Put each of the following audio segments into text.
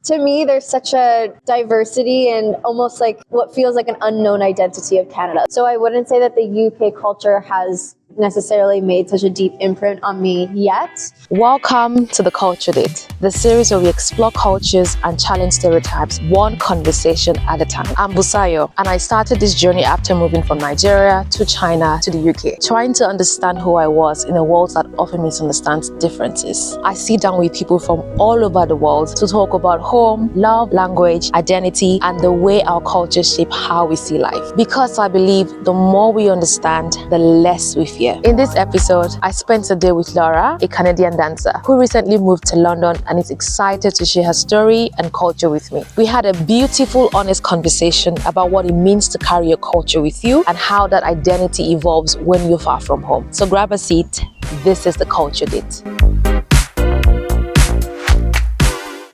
To me, there's such a diversity and almost like what feels like an unknown identity of Canada. So I wouldn't say that the UK culture has necessarily made such a deep imprint on me yet. Welcome to the Culture Date, the series where we explore cultures and challenge stereotypes one conversation at a time. I'm Busayo, and I started this journey after moving from Nigeria to China to the UK, trying to understand who I was in a world that often misunderstands differences. I sit down with people from all over the world to talk about home, love, language, identity, and the way our cultures shape how we see life. Because I believe the more we understand, the less we fear. In this episode, I spent a day with Laura, a Canadian dancer who recently moved to London and is excited to share her story and culture with me. We had a beautiful, honest conversation about what it means to carry your culture with you and how that identity evolves when you're far from home. So grab a seat. This is the Culture Date.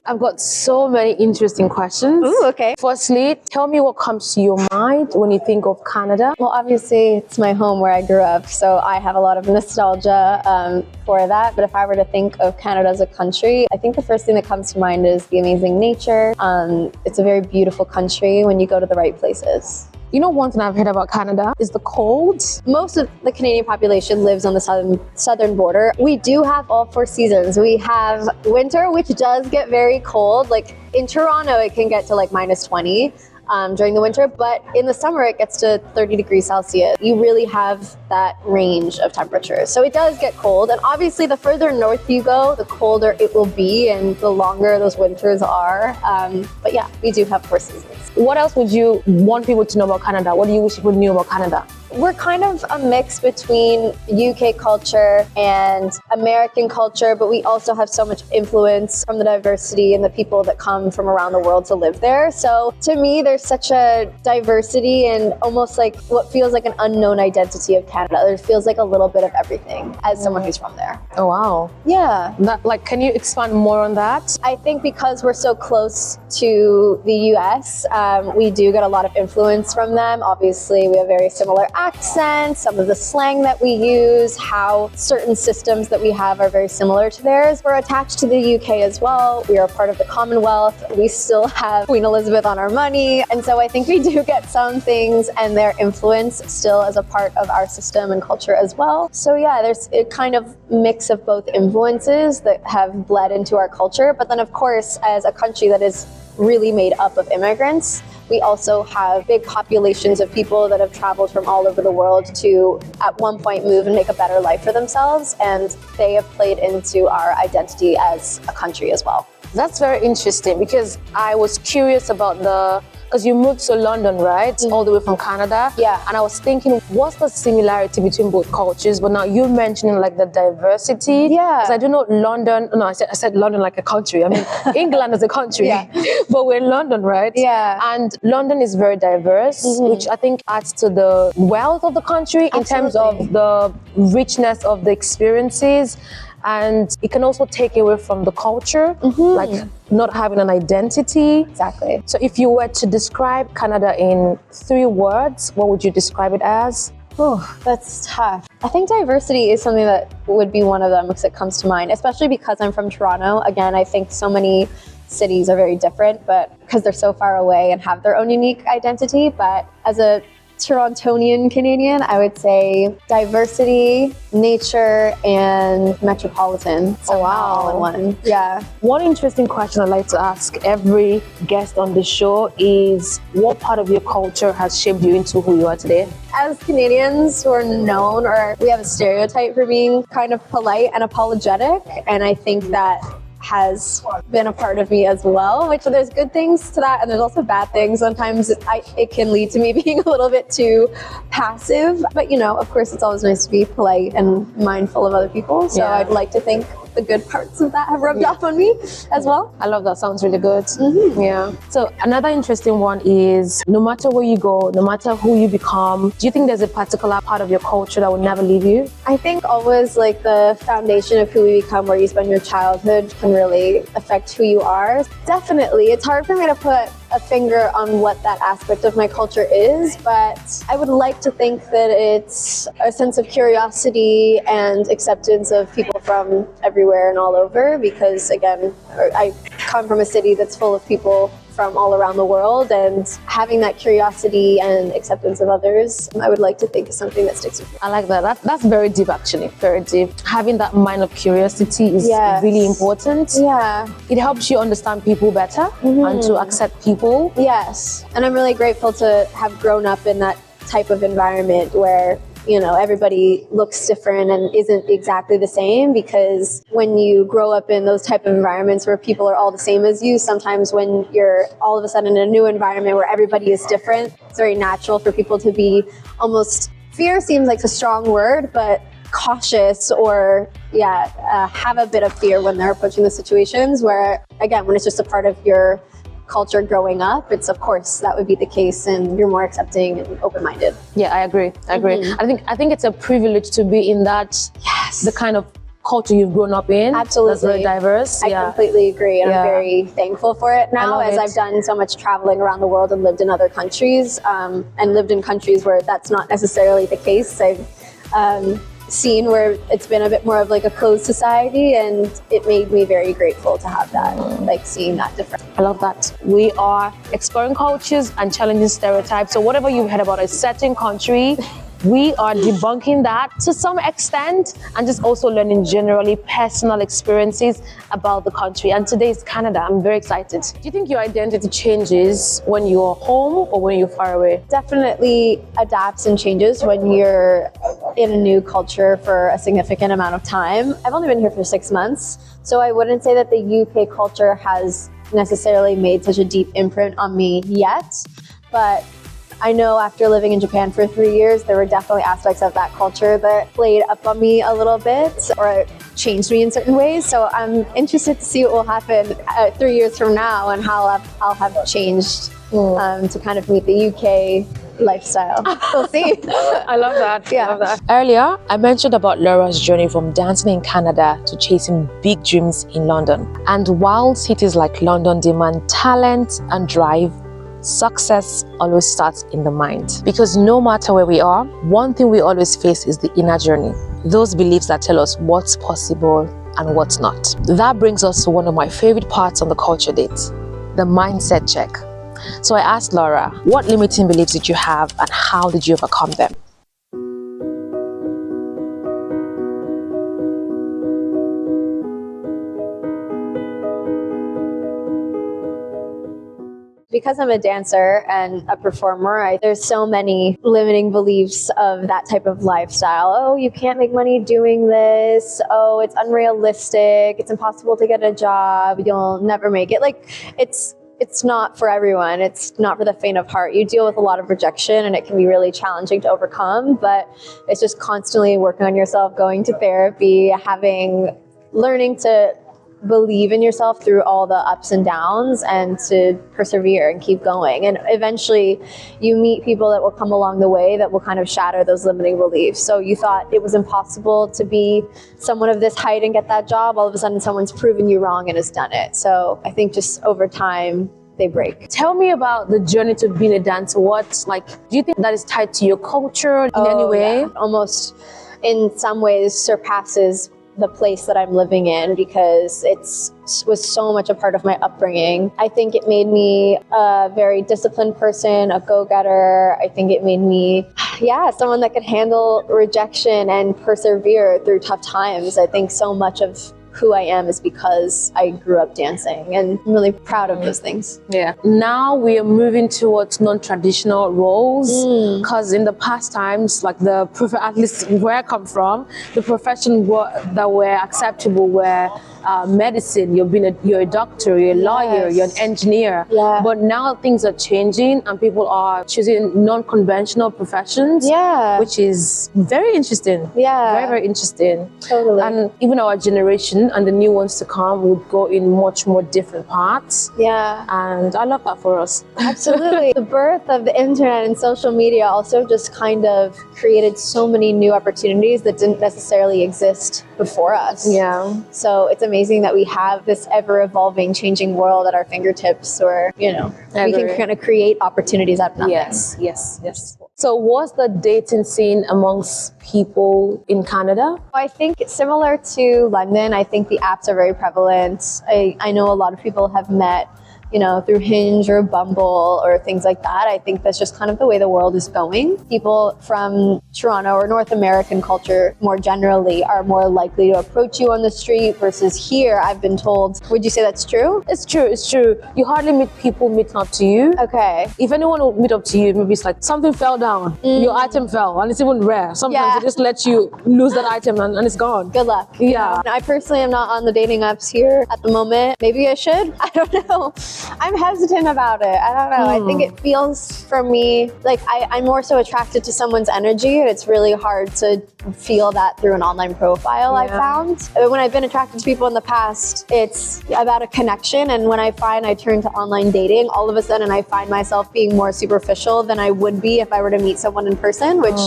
I've got so many interesting questions. Ooh, okay. Firstly, tell me what comes to your mind when you think of Canada. Well, obviously, it's my home where I grew up, so I have a lot of nostalgia for that. But if I were to think of Canada as a country, I think the first thing that comes to mind is the amazing nature. It's a very beautiful country when you go to the right places. You know, one thing I've heard about Canada is the cold. Most of the Canadian population lives on the southern border. We do have all four seasons. We have winter, which does get very cold. Like in Toronto, it can get to like -20 during the winter, but in the summer, it gets to 30 degrees Celsius. You really have that range of temperatures. So it does get cold. And obviously, the further north you go, the colder it will be and the longer those winters are. But yeah, we do have four seasons. What else would you want people to know about Canada? What do you wish people knew about Canada? We're kind of a mix between UK culture and American culture, but we also have so much influence from the diversity and the people that come from around the world to live there. So to me, there's such a diversity and almost like what feels like an unknown identity of Canada. There feels like a little bit of everything as someone who's from there. Oh, wow. Yeah. Can you expand more on that? I think because we're so close to the US, we do get a lot of influence from them. Obviously, we have very similar accents, some of the slang that we use, how certain systems that we have are very similar to theirs. We're attached to the UK as well. We are part of the Commonwealth. We still have Queen Elizabeth on our money. And so I think we do get some things and their influence still as a part of our system and culture as well. So yeah, there's a kind of mix of both influences that have bled into our culture. But then of course, as a country that is really made up of immigrants, we also have big populations of people that have traveled from all over the world to, at one point, move and make a better life for themselves. And they have played into our identity as a country as well. That's very interesting because I was curious about because you moved to London, right? Mm-hmm. All the way from Canada. Yeah. And I was thinking, what's the similarity between both cultures? But now you're mentioning like the diversity. Yeah. Because I do know London, no, I said London like a country. I mean, England is a country, Yeah. but we're in London, right? Yeah. And London is very diverse, which I think adds to the wealth of the country in terms of the richness of the experiences. And it can also take away from the culture, like not having an identity. Exactly. So if you were to describe Canada in 3 words, what would you describe it as? Oh, that's tough. I think diversity is something that would be one of them because it comes to mind, especially because I'm from Toronto. Again, I think so many cities are very different, but because they're so far away and have their own unique identity. But as a Torontonian Canadian, I would say diversity, nature, and metropolitan. So all in one. Yeah. One interesting question I'd like to ask every guest on the show is, what part of your culture has shaped you into who you are today? As Canadians, we're known, or we have a stereotype for being kind of polite and apologetic, and I think that has been a part of me as well, which there's good things to that and there's also bad things. Sometimes it can lead to me being a little bit too passive, but you know, of course it's always nice to be polite and mindful of other people. So I'd like to think the good parts of that have rubbed off on me as well. I love that. Sounds really good. Yeah. So another interesting one is, no matter where you go, no matter who you become, do you think there's a particular part of your culture that will never leave you? I think always like the foundation of who we become, where you spend your childhood, can really affect who you are. Definitely. It's hard for me to put a finger on what that aspect of my culture is, but I would like to think that it's a sense of curiosity and acceptance of people from everywhere and all over, because again, I come from a city that's full of people from all around the world, and having that curiosity and acceptance of others, I would like to think is something that sticks with me. I like that. That's very deep, actually. Very deep. Having that mind of curiosity is really important. Yeah. It helps you understand people better and to accept people. Yes. And I'm really grateful to have grown up in that type of environment where, you know, everybody looks different and isn't exactly the same, because when you grow up in those type of environments where people are all the same as you, sometimes when you're all of a sudden in a new environment where everybody is different, it's very natural for people to be almost, fear seems like a strong word, but cautious, or have a bit of fear when they're approaching the situations where, again, when it's just a part of your culture growing up, it's, of course, that would be the case, and you're more accepting and open-minded. Yeah, I agree. I think it's a privilege to be in that, the kind of culture you've grown up in. Absolutely. That's very diverse. I completely agree, and I'm very thankful for it now, as I've done so much traveling around the world and lived in other countries, and lived in countries where that's not necessarily the case. I've seen where it's been a bit more of like a closed society, and it made me very grateful to have that, like seeing that difference. I love that. We are exploring cultures and challenging stereotypes. So whatever you've heard about a certain country, we are debunking that to some extent, and just also learning generally personal experiences about the country. And today is Canada. I'm very excited. Do you think your identity changes when you're home or when you're far away? Definitely adapts and changes when you're in a new culture for a significant amount of time. I've only been here for 6 months, so I wouldn't say that the UK culture has necessarily made such a deep imprint on me yet, but I know after living in Japan for 3 years, there were definitely aspects of that culture that played up on me a little bit, or changed me in certain ways. So I'm interested to see what will happen 3 years from now, and how I'll have changed to kind of meet the UK lifestyle. We'll see. I love that. Yeah. I love that. Earlier, I mentioned about Laura's journey from dancing in Canada to chasing big dreams in London. And while cities like London demand talent and drive, success always starts in the mind. Because no matter where we are, one thing we always face is the inner journey. Those beliefs that tell us what's possible and what's not. That brings us to one of my favorite parts on the culture date, the mindset check. So I asked Laura, what limiting beliefs did you have and how did you overcome them? Because I'm a dancer and a performer, there's so many limiting beliefs of that type of lifestyle. Oh, you can't make money doing this. Oh, it's unrealistic. It's impossible to get a job. You'll never make it. Like, it's not for everyone. It's not for the faint of heart. You deal with a lot of rejection, and it can be really challenging to overcome, but it's just constantly working on yourself, going to therapy, learning to believe in yourself through all the ups and downs, and to persevere and keep going. And eventually you meet people that will come along the way that will kind of shatter those limiting beliefs. So you thought it was impossible to be someone of this height and get that job. All of a sudden someone's proven you wrong and has done it. So I think just over time they break. Tell me about the journey to being a dancer. Do you think that is tied to your culture in any way? Yeah. Almost in some ways surpasses the place that I'm living in, because it was so much a part of my upbringing. I think it made me a very disciplined person, a go-getter. I think it made me, someone that could handle rejection and persevere through tough times. I think so much of who I am is because I grew up dancing, and I'm really proud of those things. Yeah. Now we are moving towards non-traditional roles, because in the past times, like at least where I come from, the profession that were acceptable were medicine. You're a doctor, you're a lawyer, you're an engineer. Yeah. But now things are changing and people are choosing non-conventional professions. Yeah. Which is very interesting. Yeah. Very, very interesting. Totally. And even our generation and the new ones to come would go in much more different paths. Yeah. And I love that for us. Absolutely. The birth of the internet and social media also just kind of created so many new opportunities that didn't necessarily exist before us. Yeah. So it's amazing that we have this ever-evolving, changing world at our fingertips, where, we can kind of create opportunities out of nothing. Yes. So what's the dating scene amongst people in Canada? I think similar to London, I think the apps are very prevalent. I know a lot of people have met, you know, through Hinge or Bumble or things like that. I think that's just kind of the way the world is going. People from Toronto or North American culture more generally are more likely to approach you on the street versus here, I've been told. Would you say that's true? It's true, it's true. You hardly meet people meeting up to you. Okay. If anyone will meet up to you, maybe it's like something fell down, your item fell, and it's even rare. Sometimes they just let you lose that item and it's gone. Good luck. Yeah. I personally am not on the dating apps here at the moment. Maybe I should. I don't know. I'm hesitant about it. I don't know. I think it feels for me like I'm more so attracted to someone's energy, and it's really hard to feel that through an online profile, I found. When I've been attracted to people in the past, it's about a connection, and when I find I turn to online dating, all of a sudden I find myself being more superficial than I would be if I were to meet someone in person, which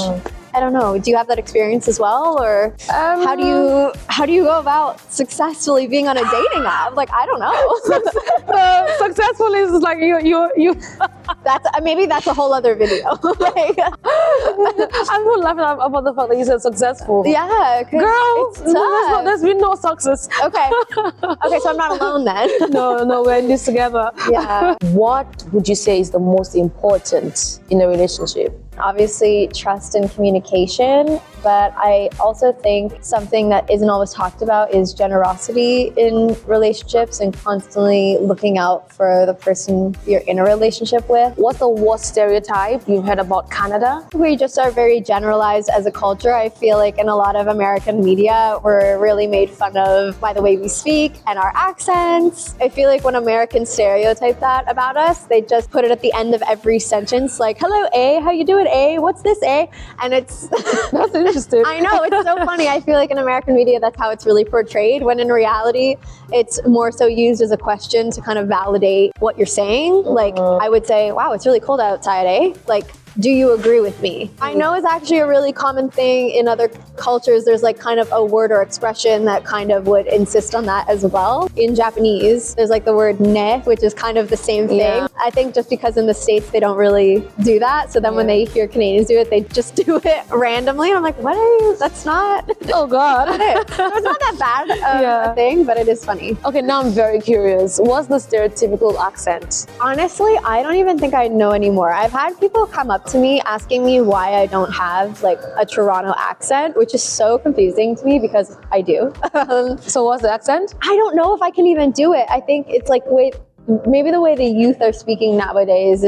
I don't know. Do you have that experience as well, or how do you go about successfully being on a dating app? Like, I don't know. Successful is like you. That's maybe that's a whole other video. Like, I'm not laughing about the fact that you said successful. yeah, Girl, it's tough. there's been no success. Okay, so I'm not alone then. No, we're in this together. Yeah. What would you say is the most important in a relationship? Obviously, trust and communication, but I also think something that isn't always talked about is generosity in relationships and constantly looking out for the person you're in a relationship with. What's the worst stereotype you've heard about Canada? We just are very generalized as a culture. I feel like in a lot of American media, we're really made fun of by the way we speak and our accents. I feel like when Americans stereotype that about us, they just put it at the end of every sentence, like, hello, A, how you doing, A? What's this, A? And it's... That's interesting. I know, it's so funny. I feel like in American media, that's how it's really portrayed, when in reality, it's more so used as a question to kind of validate what you're saying. Like, I would say, wow, it's really cold outside, eh? Like, do you agree with me? I know it's actually a really common thing in other cultures. There's like kind of a word or expression that kind of would insist on that as well. In Japanese, there's like the word ne, which is kind of the same thing. Yeah. I think just because in the States they don't really do that. So then when they hear Canadians do it, they just do it randomly. And I'm like, what are you? That's not. Oh God. So it's not that bad of a thing, but it is funny. Okay, now I'm very curious. What's the stereotypical accent? Honestly, I don't even think I know anymore. I've had people come up to me asking me why I don't have like a Toronto accent, which is so confusing to me because I do. So what's the accent? I don't know if I can even do it. I think it's like maybe the way the youth are speaking nowadays.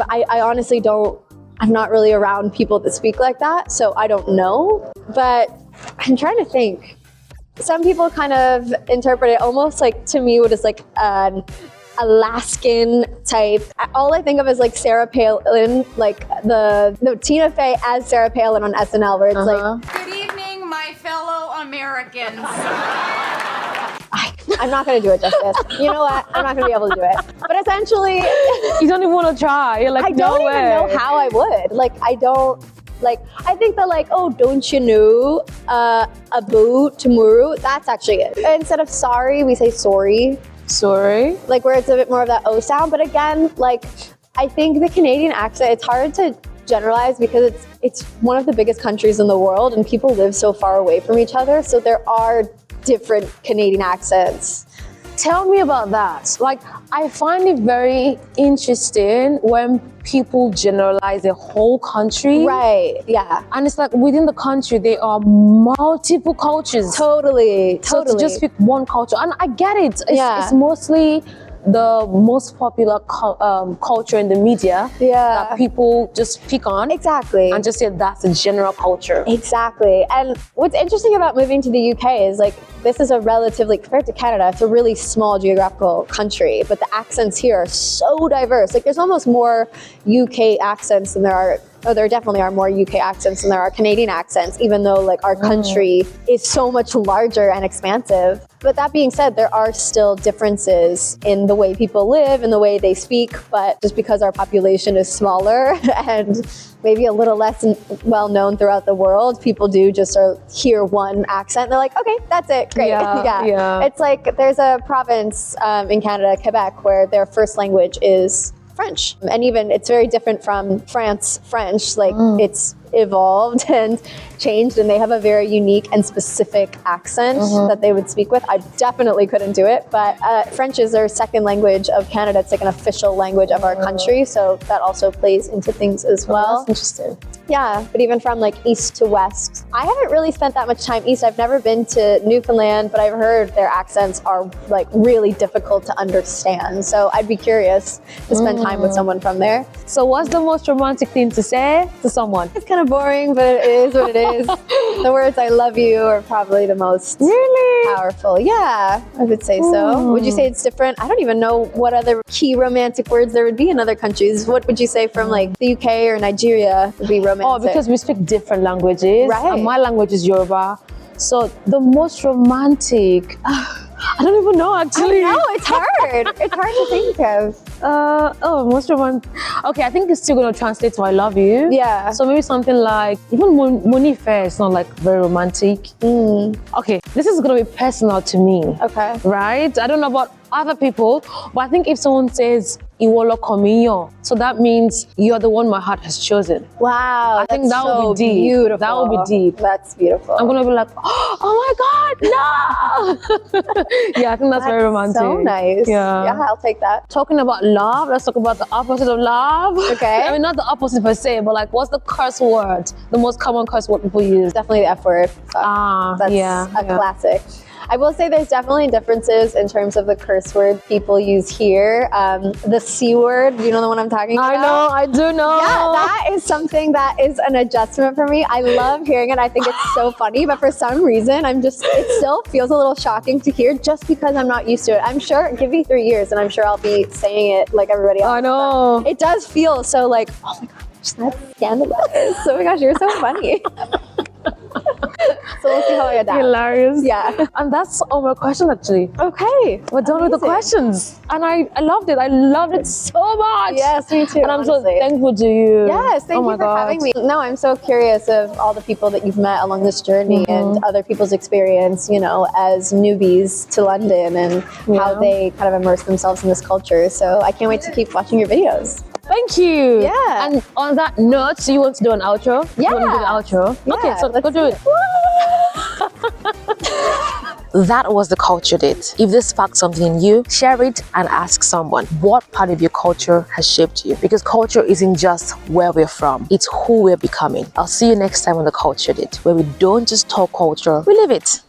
I honestly don't. I'm not really around people that speak like that, so I don't know. But I'm trying to think. Some people kind of interpret it almost like, to me, what is like an Alaskan type. All I think of is like Sarah Palin, like the Tina Fey as Sarah Palin on SNL, where it's like, good evening, my fellow Americans. I'm not going to do it justice. You know what? I'm not going to be able to do it. But essentially, You don't even want to try. You're like, I don't even know how I would. Like, I don't. Like, I think that like, oh, don't you know, abu, tomorrow, that's actually it. Instead of sorry, we say sorry. Sorry. Like, where it's a bit more of that O sound. But again, like, I think the Canadian accent, it's hard to generalize because it's one of the biggest countries in the world and people live so far away from each other. So there are different Canadian accents. Tell me about that. Like, I find it very interesting when people generalize the whole country. Right, yeah. And it's like within the country, there are multiple cultures. Totally. So to just pick one culture, and I get it. It's mostly the most popular culture in the media that people just pick on. Exactly. And just say that's the general culture. Exactly. And what's interesting about moving to the UK is like, this is a relatively, compared to Canada, it's a really small geographical country, but the accents here are so diverse. Like, there's almost more UK accents than there are, there definitely are more UK accents than there are Canadian accents, even though like our country is so much larger and expansive. But that being said, there are still differences in the way people live and the way they speak, but just because our population is smaller and maybe a little less well known throughout the world, people do just hear one accent. They're like, okay, that's it, great. Yeah. It's like there's a province in Canada, Quebec, where their first language is French. And even it's very different from France French. Like it's evolved and changed, and they have a very unique and specific accent that they would speak with. I definitely couldn't do it, but French is their second language of Canada. It's like an official language of our country, so that also plays into things as well. That's interesting. Yeah, but even from like east to west, I haven't really spent that much time east. I've never been to Newfoundland, but I've heard their accents are like really difficult to understand. So I'd be curious to spend time with someone from there. So what's the most romantic thing to say to someone? It's kind of boring, but it is what it is. The words "I love you" are probably the most powerful. Yeah, I would say so. Would you say it's different? I don't even know what other key romantic words there would be in other countries. What would you say from like the UK or Nigeria would be romantic? Oh, because we speak different languages. Right. And my language is Yoruba. So the most romantic, I don't even know actually. I know, it's hard. It's hard to think of. Most romantic. Okay, I think it's still going to translate to "I love you." Yeah. So maybe something like, even money fair is not like very romantic. Okay, this is going to be personal to me. Okay. Right? I don't know about other people, but I think if someone says "Iwo lọkàn mi yàn," so that means you're the one my heart has chosen. Wow. I think that so would be deep. Beautiful. That would be deep. That's beautiful. I'm gonna be like, oh my God, no! Yeah, I think that's very romantic. So nice. Yeah, I'll take that. Talking about love, let's talk about the opposite of love. Okay. I mean, not the opposite per se, but like, what's the curse word? The most common curse word people use? Definitely the F word. That's a classic. I will say there's definitely differences in terms of the curse word people use here. The C word, do you know the one I'm talking about? I know, I do know. Yeah, that is something that is an adjustment for me. I love hearing it. I think it's so funny, but for some reason, it still feels a little shocking to hear just because I'm not used to it. I'm sure, give me 3 years and I'm sure I'll be saying it like everybody else. I know. It does feel so like, oh my gosh, that's scandalous. Oh my gosh, you're so funny. So we'll see how I adapt. Hilarious. Yeah. And that's all my question actually. Okay. We're done with the questions. And I loved it. I loved it so much. Yes, me too. And I'm so thankful to you. Yes, thank you for having me. No, I'm so curious of all the people that you've met along this journey and other people's experience, you know, as newbies to London and how they kind of immerse themselves in this culture. So I can't wait to keep watching your videos. Thank you. Yeah. And on that note, so you want to do an outro? Yeah. You want to do an outro? Yeah, Okay, so let's go do it. That was the culture date. If this sparked something in you, share it and ask someone what part of your culture has shaped you. Because culture isn't just where we're from, it's who we're becoming. I'll see you next time on the culture date, where we don't just talk culture, we live it.